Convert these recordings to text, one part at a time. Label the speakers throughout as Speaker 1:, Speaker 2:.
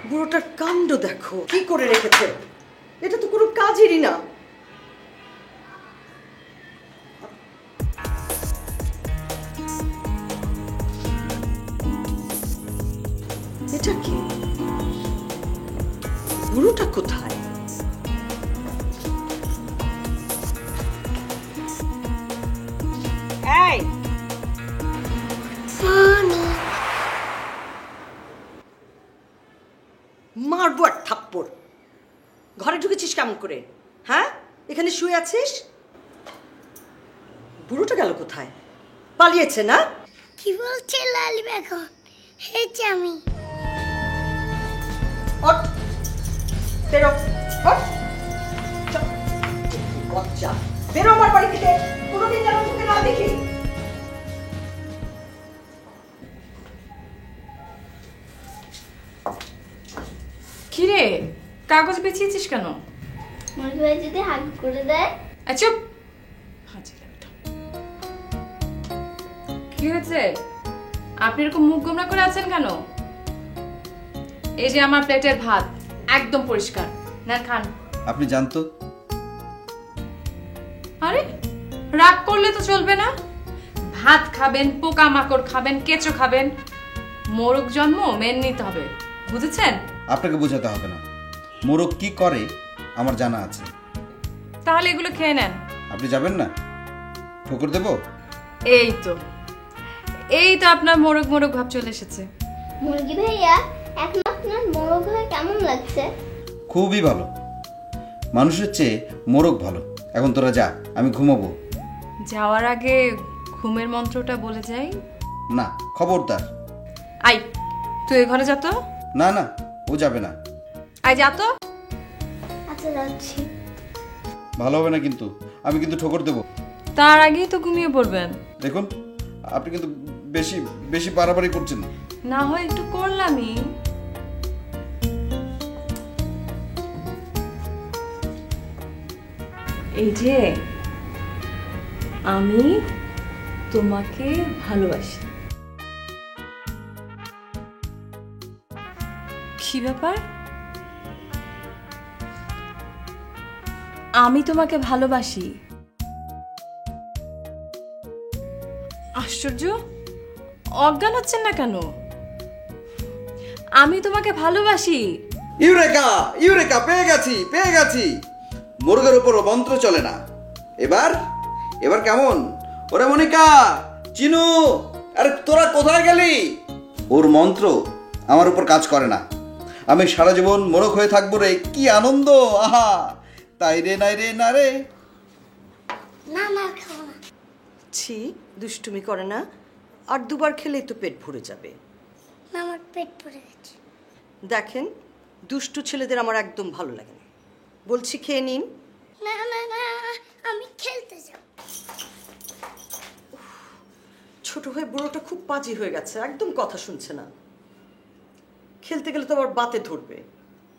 Speaker 1: বুড়োটার কাণ্ড দেখো, কি করে রেখেছে। এটা তো কোনো কাজেরই না। এটা কি? বুড়োটা কোথায়? এই মারবো এক থাপ্পড়। ঘরে ঢুকেছিস কেমন করে? হ্যাঁ, এখানে শুয়ে আছিস। বুড়োটা গেল কোথায়? পালিয়েছে না?
Speaker 2: কি বলছে লালি বেগম? হেঁচে আমি
Speaker 1: বেরো, বাচ্চা বেরো আমার বাড়ি থেকে। কোনোদিন যেন তোকে না দেখি।
Speaker 3: কিরে, কাগজ বেঁচিয়েছিস কেন?
Speaker 2: মনে হয় যদি হাগ করে দেয়।
Speaker 3: চুপ। কি হয়েছে? আপনি এরকম মুখ গোমরা করে আছেন কেন? এই যে আমার প্লেটের ভাত একদম পরিষ্কার, না খান।
Speaker 4: আপনি জানতো?
Speaker 3: আরে রাগ করলে তো চলবে না। ভাত খাবেন, পোকা মাকড় খাবেন, কেঁচো খাবেন। মোরগ জন্ম মেনে নিতে হবে, বুঝেছেন?
Speaker 4: আপনাকে বোঝাতে হবে না। মোরগ কি করে আমার জানা আছে।
Speaker 3: তাহলে এগুলো খেয়ে নেন।
Speaker 4: আপনি যাবেন না? ঠোকর দেব?
Speaker 3: এই তো আপনার মোরগ মোরগ ভাব চলে এসেছে।
Speaker 2: মুরগি ভাইয়া, এখন আপনার মোরগ হয়ে কেমন লাগছে?
Speaker 4: খুবই ভালো। মানুষের চেয়ে মোরগ ভালো। এখন তোরা যা, আমি ঘুমাবো।
Speaker 3: যাওয়ার আগে ঘুমের মন্ত্রটা বলে যাই।
Speaker 4: না, খবরদার।
Speaker 3: আই, তুই এই ঘরে যা তো।
Speaker 4: না না, ও যাবে না।
Speaker 3: আই যা তো।
Speaker 2: আচ্ছা যাচ্ছি।
Speaker 4: ভালো হবে না কিন্তু, আমি কিন্তু ঠোকর দেব।
Speaker 3: তার আগেই তো ঘুমিয়ে পড়বেন।
Speaker 4: দেখুন, আপনি কিন্তু বেশি বেশি বাড়াবাড়ি করছেন।
Speaker 3: না হয় একটু করলামই। এই যে আমি তোমাকে ভালোবাসি। কি ব্যাপার? আমি তোমাকে ভালোবাসি? আশ্চর্য, অজ্ঞান হচ্ছেন না কেন? আমি তোমাকে ভালোবাসি।
Speaker 4: ইউরেকা ইউরেকা, পেয়ে গেছি। মুরগের উপর মন্ত্র চলে না। এবার কেমন? ওরে মনিকা, চিনু, আরে তোরা কোথায় গেলি? ওর মন্ত্র আমার উপর কাজ করে না। আমি সারা জীবন মোরগ হয়ে থাকবো রে। কি আনন্দ! আহা, তাই রে, নাই রে, না রে।
Speaker 2: না না, খাবো না।
Speaker 1: ছি, দুষ্টুমি করে না। আর দুবার খেলেই তো পেট ভরে যাবে।
Speaker 2: না, আমার পেট ভরে গেছে।
Speaker 1: দেখেন, দুষ্টু ছেলেদের আমার একদম ভালো লাগে না। বলছি খেয়ে নিন।
Speaker 2: না না না, আমি খেলতে যাব।
Speaker 1: ছোট হয়ে বুড়োটা খুব পাজি হয়ে গেছে, একদম কথা শুনছে না। খেলতে গেলে তো আবার বাতে ধরবে,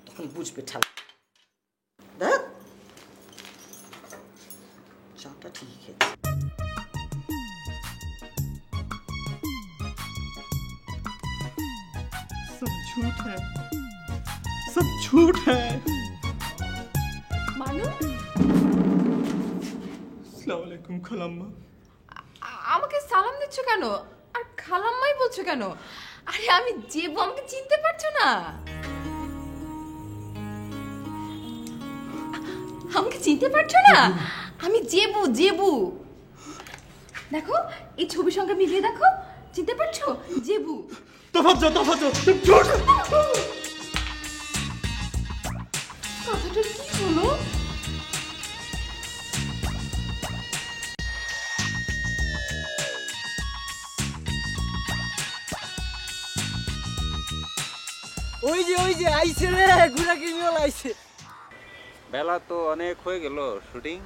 Speaker 1: তখন বুঝবে ঠান্ডা। দেখ, চাটা ঠিকই খেয়েছে।
Speaker 5: सब झूठ है।
Speaker 3: মানু,
Speaker 5: अस्सलाम वालेकुम खालाम्मा।
Speaker 3: আমাকে সালাম দিচ্ছ কেন? আর খালাম্মাই বলছো কেন? আরে আমি জেবু, আমাকে চিনতে পারছো না? আমাকে চিনতে পারছো না? আমি জেবু। দেখো, এই ছবির সঙ্গে মিলিয়ে দেখো, চিনতে পারছো? জেবু।
Speaker 5: तवज्जो तुम झूठ।
Speaker 3: কথাটা কি হলো?
Speaker 6: ওই যে আইছে রে, ঘুরা ক্রিমিনাল আইছে।
Speaker 7: বেলা তো অনেক হয়ে গেল, শুটিং।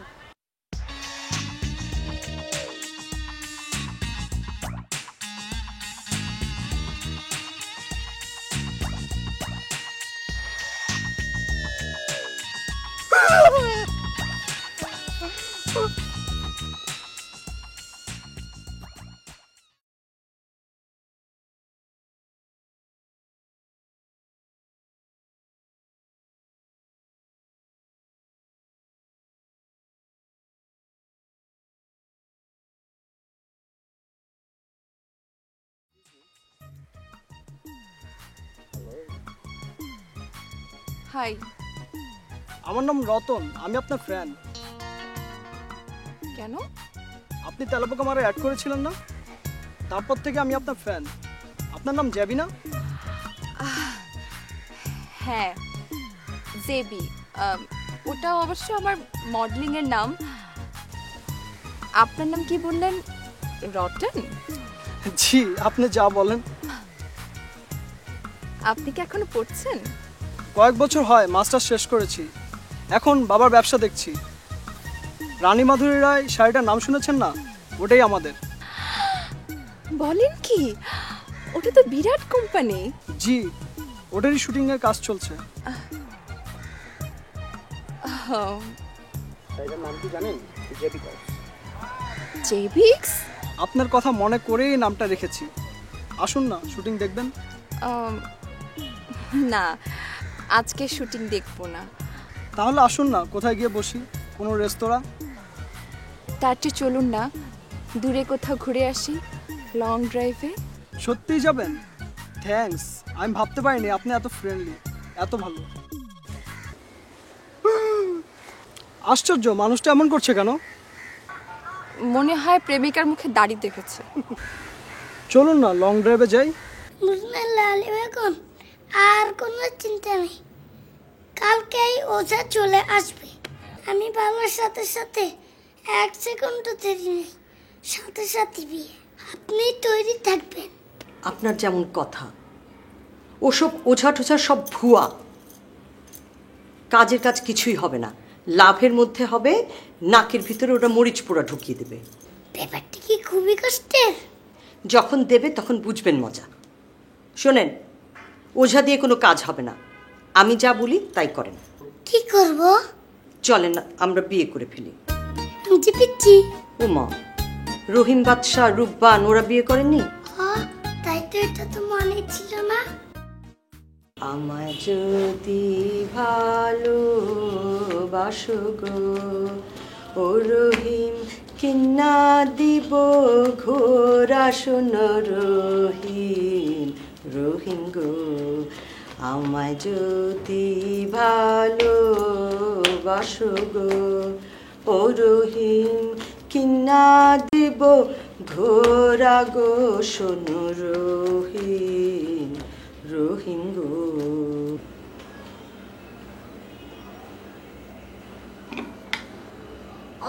Speaker 8: হাই।
Speaker 6: আমার নাম রতন, আমি আপনার ফ্যান।
Speaker 8: কেন?
Speaker 6: আপনি তেলাপোকা মারা অ্যাড করেছিলেন না, তারপর থেকে আমি আপনার ফ্যান। আপনার নাম জ্যাবি না?
Speaker 8: হ্যাঁ, জেবি। ওটা অবশ্য আমার মডেলিং এর নাম। আপনার নাম কি বললেন? রতন?
Speaker 6: জি, আপনি যা বলেন।
Speaker 8: আপনি কি এখনো পড়ছেন?
Speaker 6: কয়েক বছর হয় মাস্টার্স শেষ করেছি, এখন বাবার ব্যবসা দেখছি। রানী মাধুরী রায় শাড়িটার নাম শুনেছেন না? ওটাই আমাদের।
Speaker 8: বলেন কি? ওটা তো বিরাট কোম্পানি।
Speaker 6: জি, ওটারই শুটিং এর কাজ চলছে। শাড়িটার নাম কি জানেন?
Speaker 8: জেবিক্স?
Speaker 6: আপনার কথা মনে করেই নামটা রেখেছি। আসুন না, শুটিং দেখবেন।
Speaker 8: না, আজকে শুটিং দেখবো না।
Speaker 6: তাহলে আসুন না, কোথায় গিয়ে বসি, কোনো রেস্তোরাঁ।
Speaker 8: তার চেয়ে চলুন না, দূরে কোথাও ঘুরে আসি, লং ড্রাইভে।
Speaker 6: সত্যিই যাবেন? থ্যাঙ্কস, আমি ভাবতে পারিনি আপনি এত ফ্রেন্ডলি, এত ভালো। আশ্চর্য, মানুষটা এমন করছে কেন?
Speaker 8: মনে হয় প্রেমিকার মুখে দাড়ি দেখেছে।
Speaker 6: চলুন না, লং ড্রাইভে যাই।
Speaker 2: লালি বেগম, আর কোনো চিন্তা নেই, কালকেই ওঝা চলে আসবে। আমি বাবার সাথে সাথে 1 সেকেন্ডও দেরি নেই, সাথে সাথে বিয়ে। আপনি তৈরি থাকবেন।
Speaker 1: আপনার যেমন কথা, ওসব ওঝা টোঝা সব ভুয়া। কাজের কাজ কিছুই হবে না, লাভের মধ্যে হবে নাকের ভিতরে ওটা মরিচ পোড়া ঢুকিয়ে দেবে।
Speaker 2: ব্যাপারটা কি খুবই কষ্টের?
Speaker 1: যখন দেবে তখন বুঝবেন মজা। শোনেন, ওঝা দিয়ে কোনো কাজ হবে না, আমি যা বলি তাই করেন।
Speaker 2: কি করব?
Speaker 1: চলেন না, আমরা বিয়ে করে ফেলি।
Speaker 2: আমি পিচ্ছি।
Speaker 1: ও মা, রহিম বাদশাহ, রূপবান ওরা বিয়ে করেননি?
Speaker 2: তাই তো, এটা তো মনে ছিল না।
Speaker 1: আমায় যদি ভালোবাসো গো ও রহিম, কিন্না দিব ঘোরা শোনো রহিম, রহিম গো। আমায় যদি ভালোবাসো গো ও রহিম, কিন্না দিব ঘোরা গো শোনো রহিম, রহিম গো।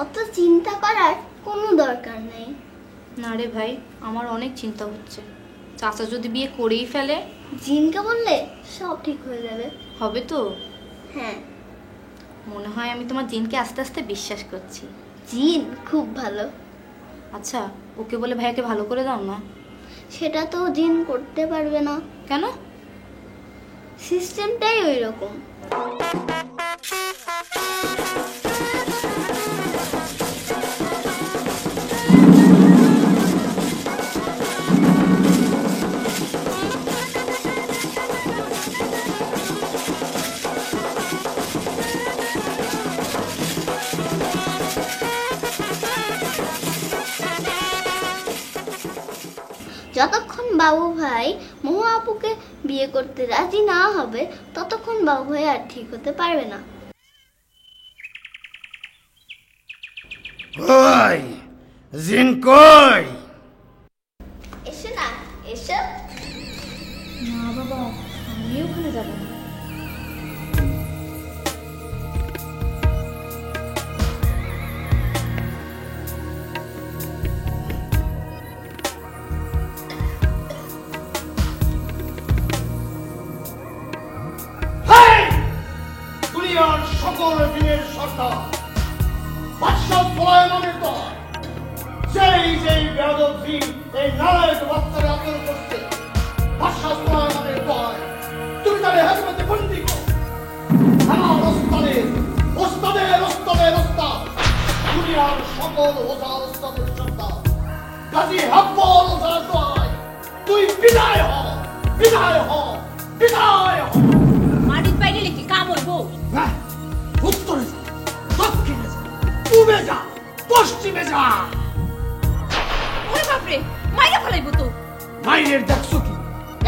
Speaker 2: অত চিন্তা করার কোনো দরকার নেই।
Speaker 9: না রে ভাই, আমার অনেক চিন্তা হচ্ছে। চাচা যদি বিয়ে করেই ফেলে?
Speaker 2: জিনকে বললে সব ঠিক হয়ে যাবে।
Speaker 9: হবে তো?
Speaker 2: হ্যাঁ,
Speaker 9: মনে হয় আমি তোমার জিনকে আস্তে আস্তে বিশ্বাস করছি।
Speaker 2: জিন খুব ভালো।
Speaker 9: আচ্ছা, ওকে বলে ভাইয়াকে ভালো করে দাও না।
Speaker 2: সেটা তো জিন করতে পারবে না।
Speaker 9: কেন?
Speaker 2: সিস্টেমটাই ওই রকম। যতক্ষণ বাবু ভাই মহু আপুকে বিয়ে করতে রাজি না হবে, ততক্ষণ বাবু ভাই আর ঠিক হতে পারবে না।
Speaker 10: কই জিন কই?
Speaker 2: এসো না, এসো।
Speaker 9: না বাবা, আমি ওখানে যাব না।
Speaker 10: দুনিয়ার সকল দিনের সর্দার বাদশাহ সুলাইমানের দল, যেই বেয়াদব জিন এই নালায়েক বাচ্চারে আক্রমণ করছে, বাদশাহ সুলাইমানের দল, তুমি তাদের হেজমতে বন্দী করো। আমার ওস্তাদের ওস্তাদ, দুনিয়ার সকল ওঝা ওস্তাদের সর্দার গাজী হাব্বল ওঝা দল, তুই বিদায় হ, বিদায় হ, বিদায় হ।
Speaker 9: মাটির বাইরে লিখে কাম হইব।
Speaker 10: উত্তরে যা, দক্ষিণে যা, পূবে যা, পশ্চিমে যা।
Speaker 9: ওরে বাপরে, মাইরা ফেলাইব তো।
Speaker 10: মাইরের দেখছো কি?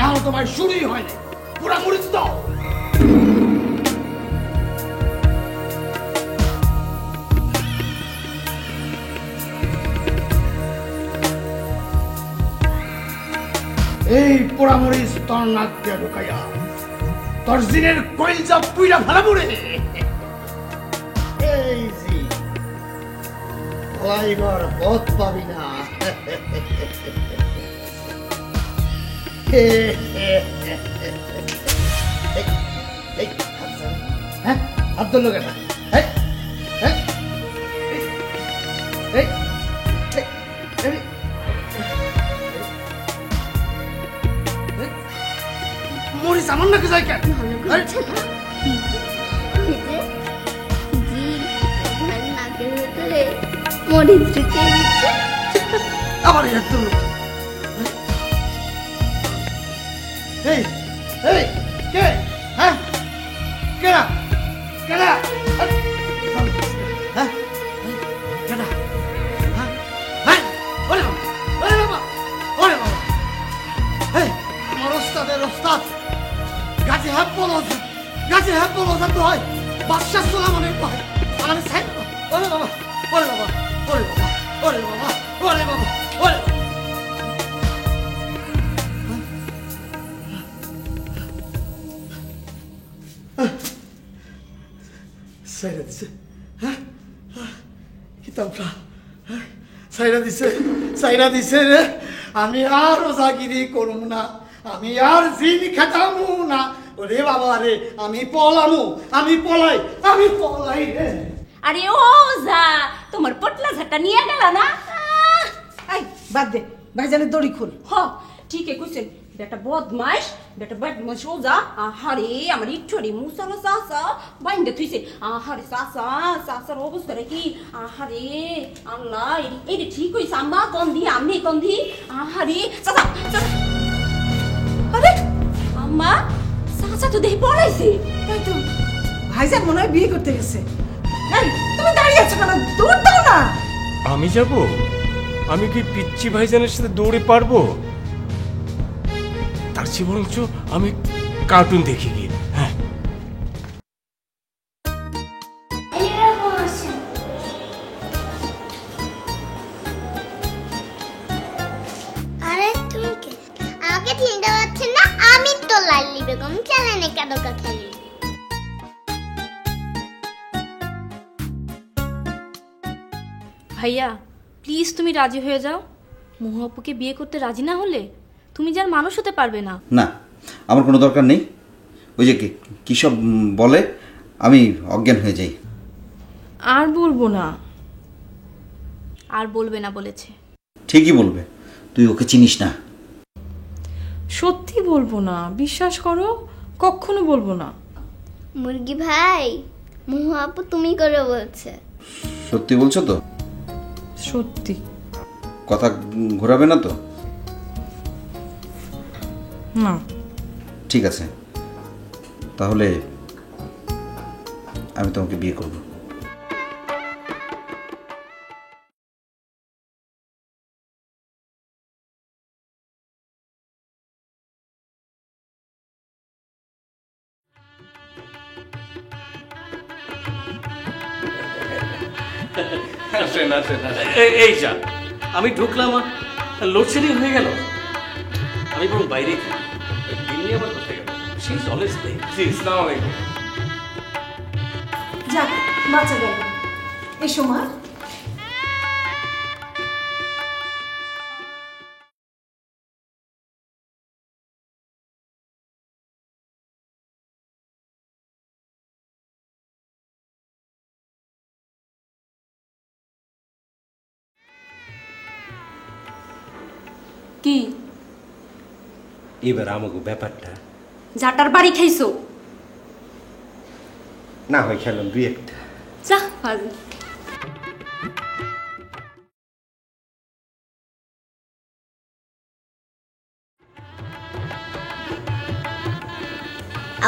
Speaker 10: এখন তোমার শুরুই হয় না, পুরা মরিচ দাও। এই পোড়ামরিচ তোর নাক দিয়ে ঢুকাইয়া তোর জিনের কইলজা পুইরা ফেলাবো রে। এই জি লাইবার পথ পাবি না। হ্যাঁ হাত ধরলো কেন? মরিস আমার নাকি যায় কেন? আবার হাত ধরলো। এই এই কে? হ্যাঁ কেডা কেডা? হ্যাঁ কেডা? হ্যাঁ হ্যাঁ ওরে বাবা ওরে বাবা ওরে বাবা। এই আমার ওস্তাদের ওস্তাদ গাছে হাত বলজ গাছে হাত বলজ তো হয় বাদশা সুলাইমানের কয় আমার সাইড ওরে বাবা ওরে বাবা ওরে বাবা ওরে বাবা ওরে বাবা ওরে সাইরা দিছে। হ্যাঁ কিতাবটা সাইরা দিছে সাইরা দিছে রে। আমি আর ওজাগিরি করুম না, আমি আর জিন খেতামু না। ওরে বাবা রে আমি পলামু, আমি পলাই রে।
Speaker 11: আরে ও যা তোমার পটলা ঝাঁটা নিয়ে গেল না।
Speaker 1: এই বাদ দে, ভাইজানের দড়ি খুল।
Speaker 11: হ ঠিকই কইছেন, বেটা বদমাইশ ও যা। আহারে আমার ইঠরি মুসালা চাচা বাইন্দে থুইছে। আহারে চাচা চাচার অবস্থাটা কি? আহারে আল্লাহ এই ঠিক হইছে। আম্মা কন্ধি আমি কন্ধি। আহারে চাচা চাচা আরে আম্মা চাচা তো দেখি পড়াইছে।
Speaker 1: তাই তো ভাইজান মনে হয় বিয়ে করতে গেছে। এই তুমি দাঁড়িয়ে আছো কেন? দৌড় দাও না।
Speaker 5: আমি যাব? আমি কি পিচ্চি ভাইজানের সাথে দৌড়ে পারবো? তার চেয়ে বরঞ্চ আমি কার্টুন দেখি গিয়ে। হ্যাঁ
Speaker 2: আরে তুমি কে? আমাকে চিনতে পারছেন না? আমি তো লাল্লি বেগম, চ্যানেলে কেন খেলি।
Speaker 9: ভাইয়া প্লিজ তুমি রাজি হয়ে যাও। মহাপুকে বিয়ে করতে রাজি না হলে তুমি যার মানুষ হতে পারবে না।
Speaker 4: না আমার কোনো দরকার নেই। ওই যে কী সব বলে আমি অজ্ঞান হয়ে যাই।
Speaker 3: আর বলবো না।
Speaker 9: আর বলবে না বলেছে।
Speaker 4: ঠিকই বলবে, তুই ওকে চিনিস না।
Speaker 3: সত্যি বলবো না, বিশ্বাস করো, কখনো বলবো না।
Speaker 2: মুরগি ভাই মহাপু তুমি করে বলছে।
Speaker 4: সত্যি বলছো তো?
Speaker 3: সত্যি।
Speaker 4: কথা ঘোরাবে না তো?
Speaker 3: না।
Speaker 4: ঠিক আছে, তাহলে আমি তোমাকে বিয়ে করব।
Speaker 12: এই যা আমি ঢুকলাম আর লোডশেডিং হয়ে গেল। আমি বরং বাইরে দিল্লি আবার কোথায় গেল? সে অলওয়েজ লেট। জি আসসালামু আলাইকুম।
Speaker 1: যাক বাঁচা গেল। এসো মা।
Speaker 9: কি
Speaker 12: এবার আমাকে ব্যাপারটা
Speaker 9: ঝাটার বাড়ি খাইছো?
Speaker 12: না হয় খেলাম দুই একটা।
Speaker 9: যা ফাজিল।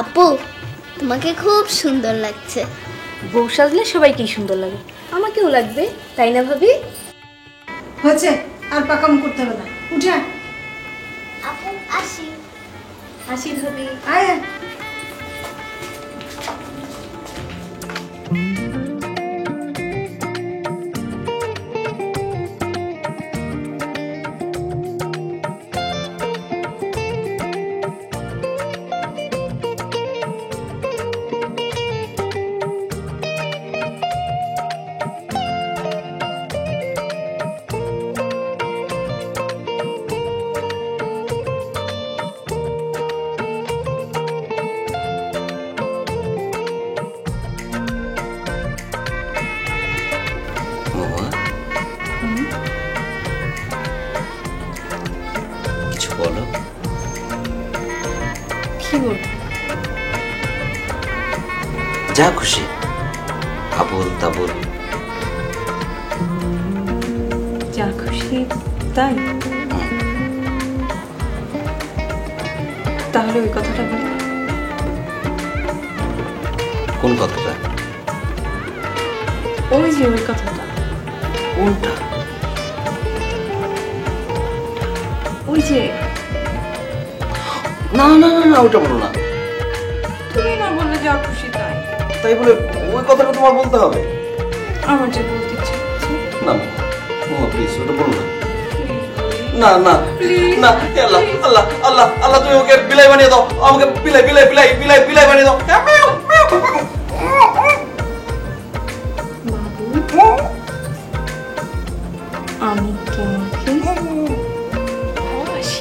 Speaker 2: আপু তোমাকে খুব সুন্দর লাগছে।
Speaker 9: বউ সাজলে সবাইকেই সুন্দর লাগে, আমাকেও লাগবে তাই না ভাবি?
Speaker 1: হয়েছে, আর পাকাম করতে হবে না। উঠে আয়।
Speaker 2: আপু আসি।
Speaker 9: আসি ভাবি।
Speaker 1: আয় আয়।
Speaker 3: কি বল?
Speaker 4: যা খুশি, আবুল তাবুল।
Speaker 3: যা খুশি তাই? তাহলে ওই কথাটা বল।
Speaker 4: কোন কথাটা?
Speaker 3: ওই যে ওই কথাটা।
Speaker 4: কোনটা?
Speaker 3: ওই যে
Speaker 4: না না না না, ওটা বলো না।
Speaker 3: তুমি না বললে যা খুশি তাই।
Speaker 4: তাই বলে ওই কথাটা তোমার বলতে হবে?
Speaker 3: আমার যে বলতে ইচ্ছে করছে।
Speaker 4: না প্লিজ, ওটা বলো না। না না না, আল্লাহ আল্লাহ আল্লাহ আল্লাহ, তুমি ওকে বিলাই বানিয়ে দাও, আমাকে বিলাই বিলাই বিলাই বিলাই বিলাই বানিয়ে দাও।
Speaker 3: আমি তোমাকে ভালোবাসি।